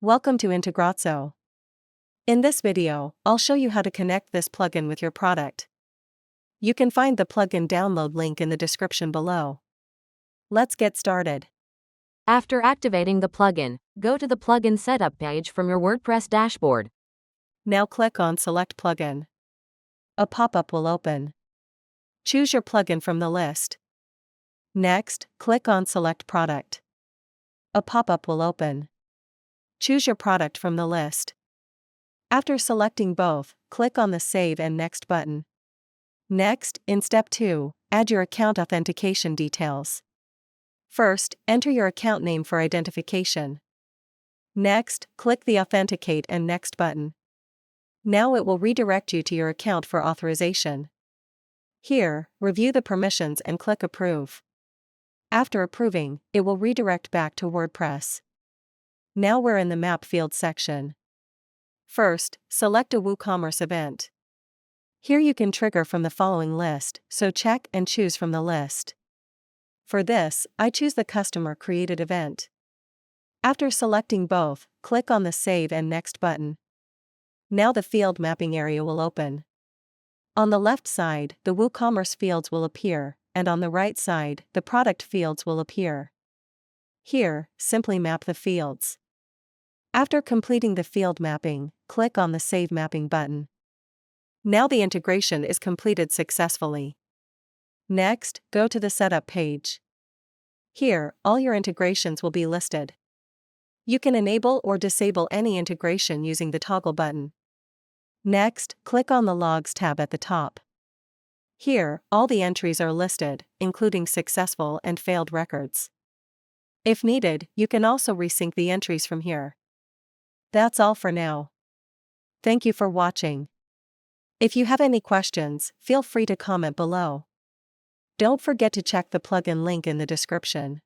Welcome to Integrazo. In this video, I'll show you how to connect this plugin with your product. You can find the plugin download link in the description below. Let's get started. After activating the plugin, go to the plugin setup page from your WordPress dashboard. Now click on Select Plugin. A pop-up will open. Choose your plugin from the list. Next, click on Select Product. A pop-up will open. Choose your product from the list. After selecting both, click on the Save and Next button. Next, in Step 2, add your account authentication details. First, enter your account name for identification. Next, click the Authenticate and Next button. Now it will redirect you to your account for authorization. Here, review the permissions and click Approve. After approving, it will redirect back to WordPress. Now we're in the Map field section. First, select a WooCommerce event. Here you can trigger from the following list, so check and choose from the list. For this, I choose the customer created event. After selecting both, click on the Save and Next button. Now the field mapping area will open. On the left side, the WooCommerce fields will appear, and on the right side, the product fields will appear. Here, simply map the fields. After completing the field mapping, click on the Save Mapping button. Now the integration is completed successfully. Next, go to the Setup page. Here, all your integrations will be listed. You can enable or disable any integration using the toggle button. Next, click on the Logs tab at the top. Here, all the entries are listed, including successful and failed records. If needed, you can also resync the entries from here. That's all for now. Thank you for watching. If you have any questions, feel free to comment below. Don't forget to check the plugin link in the description.